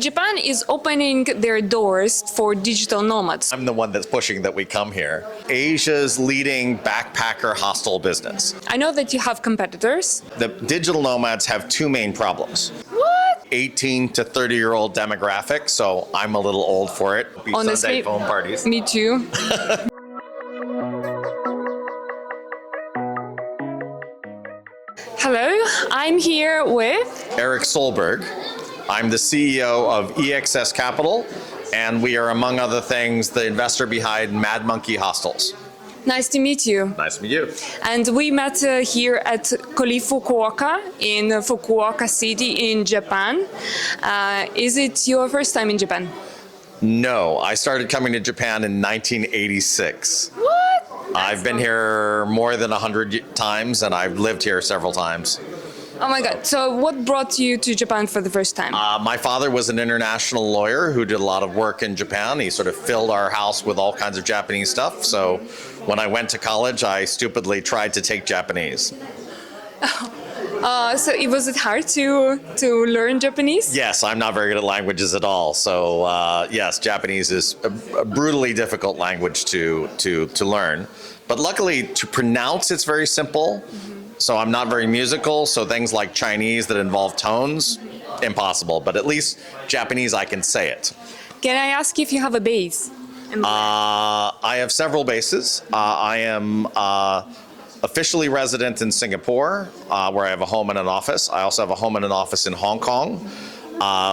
Japan is opening their doors for digital nomads. I'm the one that's pushing that we come here. Asia's leading backpacker hostel business. I know that you have competitors. The digital nomads have two main problems. What? 18 to 30-year-old demographic, so I'm a little old for it. Honestly, Sunday phone parties. Me too. Hello, I'm here with Eric Solberg. I'm the CEO of EXS Capital, and we are, among other things, the investor behind Mad Monkey Hostels. Nice to meet you. Nice to meet you. And we met here at Koli Fukuoka in Fukuoka City in Japan. Is it your first time in Japan? No, I started coming to Japan in 1986. What? I've been here more than 100 times, and I've lived here several times. Oh my God. So what brought you to Japan for the first time? My father was an international lawyer who did a lot of work in Japan. He sort of filled our house with all kinds of Japanese stuff. So when I went to college, I stupidly tried to take Japanese. So was it hard to learn Japanese? Yes, I'm not very good at languages at all. So yes, Japanese is a brutally difficult language to learn. But luckily, to pronounce, it's very simple. So I'm not very musical, so things like Chinese that involve tones, impossible. But at least Japanese, I can say it. Can I ask if you have a base? I have several bases. I am officially resident in Singapore, where I have a home and an office. I also have a home and an office in Hong Kong.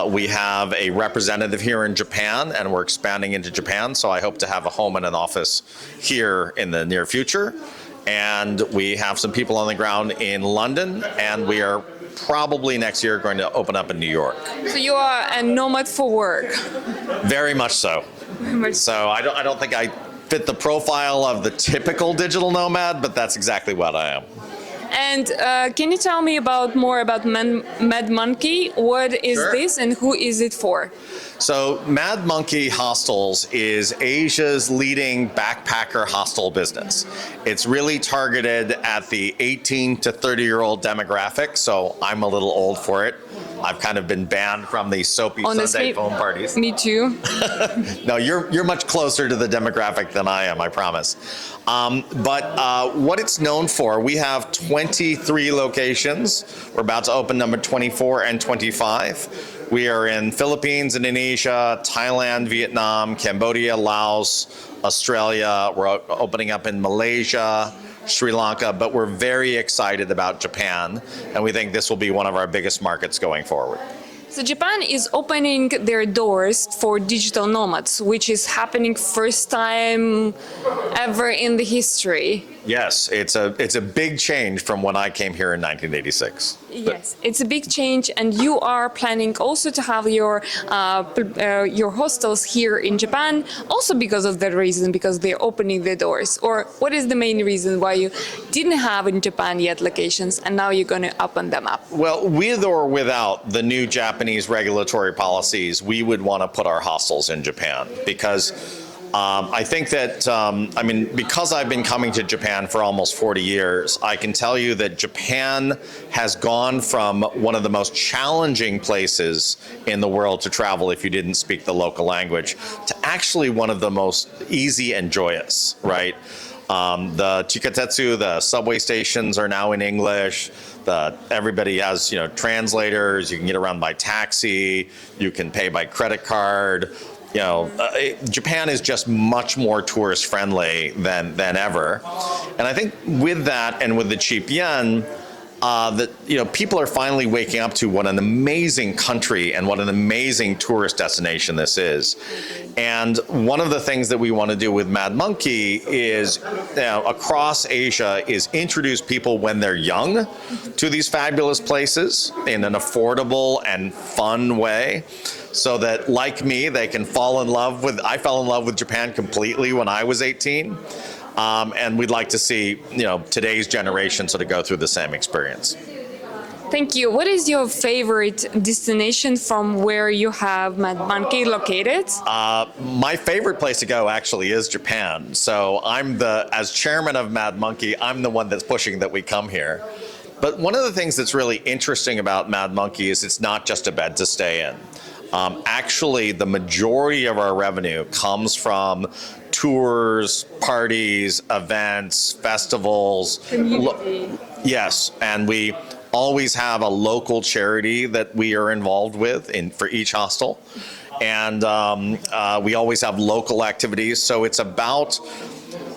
We have a representative here in Japan, and we're expanding into Japan, so I hope to have a home and an office here in the near future. And we have some people on the ground in London, and we are probably next year going to open up in New York. So you are a nomad for work? Very much so. So I don't think I fit the profile of the typical digital nomad, but that's exactly what I am. And can you tell me more about Mad Monkey? What is this and who is it for? So Mad Monkey Hostels is Asia's leading backpacker hostel business. It's really targeted at the 18 to 30-year-old demographic, so I'm a little old for it. I've kind of been banned from the soapy Sunday phone parties. Me too. No, you're much closer to the demographic than I am, I promise. But what it's known for, we have 23 locations. We're about to open number 24 and 25. We are in Philippines, Indonesia, Thailand, Vietnam, Cambodia, Laos, Australia. We're opening up in Malaysia, Sri Lanka, but we're very excited about Japan, and we think this will be one of our biggest markets going forward. So Japan is opening their doors for digital nomads, which is happening first time ever in the history. Yes, it's a big change from when I came here in 1986. Yes, it's a big change, and you are planning also to have your hostels here in Japan, also because of that reason, because they're opening their doors. Or what is the main reason why you didn't have in Japan yet locations, and now you're going to open them up? Well, with or without the new Japanese regulatory policies, we would want to put our hostels in Japan because I think that, because I've been coming to Japan for almost 40 years, I can tell you that Japan has gone from one of the most challenging places in the world to travel if you didn't speak the local language to actually one of the most easy and joyous, right? The chikatetsu, the subway stations are now in English. Everybody has, translators. You can get around by taxi. You can pay by credit card. Japan is just much more tourist friendly than ever. And I think with that and with the cheap yen, people are finally waking up to what an amazing country and what an amazing tourist destination this is. And one of the things that we want to do with Mad Monkey is, across Asia, is introduce people when they're young to these fabulous places in an affordable and fun way, so that, like me, they can fall in love with. I fell in love with Japan completely when I was 18. And we'd like to see, today's generation sort of go through the same experience. Thank you. What is your favorite destination from where you have Mad Monkey located? My favorite place to go actually is Japan. So as chairman of Mad Monkey, I'm the one that's pushing that we come here. But one of the things that's really interesting about Mad Monkey is it's not just a bed to stay in. Actually, the majority of our revenue comes from tours, parties, events, festivals. Community. Yes, and we always have a local charity that we are involved with for each hostel. And we always have local activities. So it's about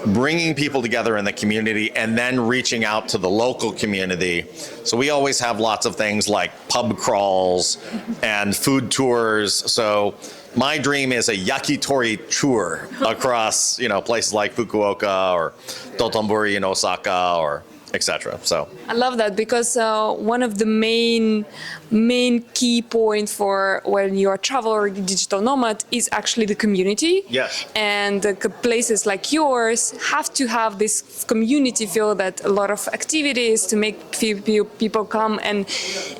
bringing people together in the community and then reaching out to the local community. So we always have lots of things like pub crawls and food tours. So my dream is a yakitori tour across, places like Fukuoka or Dotonbori in Osaka or etc. So I love that because one of the main key points for when you're a traveler or digital nomad is actually the community. Yes. And places like yours have to have this community feel, that a lot of activities to make people come and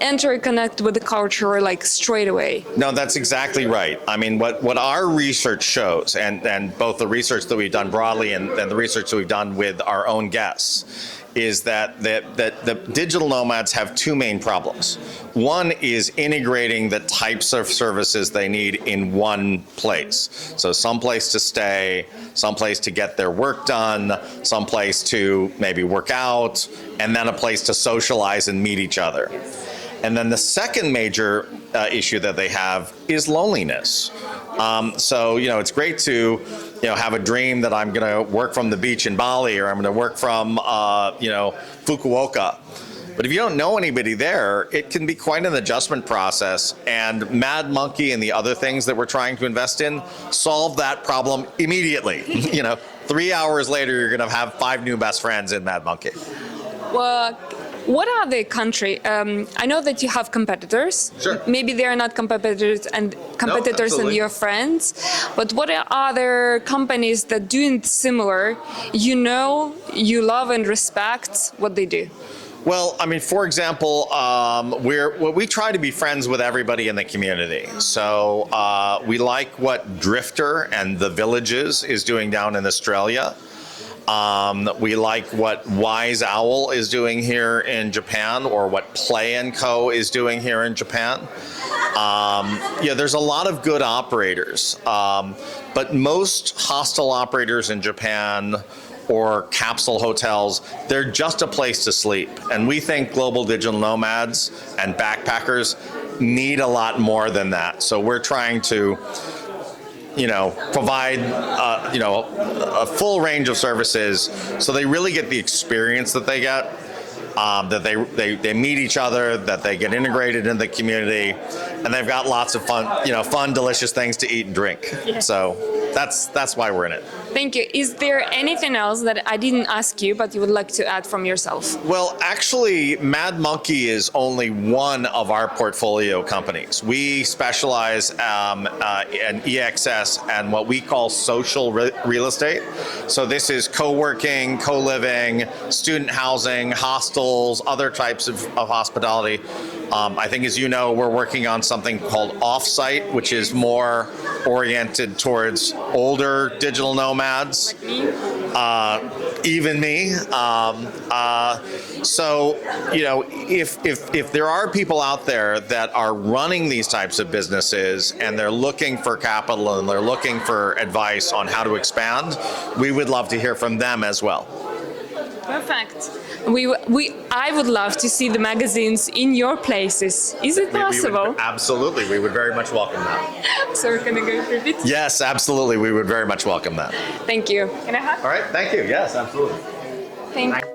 enter and connect with the culture like straight away. No, that's exactly right. I mean, what our research shows, and both the research that we've done broadly and the research that we've done with our own guests, is that the digital nomads have two main problems. One is integrating the types of services they need in one place. So some place to stay, some place to get their work done, some place to maybe work out, and then a place to socialize and meet each other. And then the second major issue that they have is loneliness. So, it's great to, have a dream that I'm going to work from the beach in Bali, or I'm going to work from, Fukuoka. But if you don't know anybody there, it can be quite an adjustment process. And Mad Monkey and the other things that we're trying to invest in solve that problem immediately. 3 hours later, you're going to have 5 new best friends in Mad Monkey. Well, what are the country? I know that you have competitors. Sure. Maybe they are not competitors and absolutely. your friends. But what are other companies that doing similar? You love and respect what they do. Well, I mean, for example, we try to be friends with everybody in the community. So we like what Drifter and the Villages is doing down in Australia. We like what Wise Owl is doing here in Japan, or what Play & Co. is doing here in Japan. There's a lot of good operators, but most hostel operators in Japan or capsule hotels, they're just a place to sleep. And we think global digital nomads and backpackers need a lot more than that. So we're trying to provide, a full range of services so they really get the experience that they get, that they meet each other, that they get integrated in the community, and they've got lots of fun, delicious things to eat and drink. Yeah. So that's why we're in it. Thank you. Is there anything else that I didn't ask you, but you would like to add from yourself? Well, actually, Mad Monkey is only one of our portfolio companies. We specialize in EXS and what we call social real estate. So this is co-working, co-living, student housing, hostels, other types of hospitality. I think, as you know, we're working on something called Offsite, which is more oriented towards older digital nomads, even me. So, if there are people out there that are running these types of businesses and they're looking for capital and they're looking for advice on how to expand, we would love to hear from them as well. Perfect. I would love to see the magazines in your places. Is it possible? Absolutely. We would very much welcome that. So we're going to go through it? Yes, absolutely. We would very much welcome that. Thank you. Can I have? All right. Thank you. Yes, absolutely. Thank you.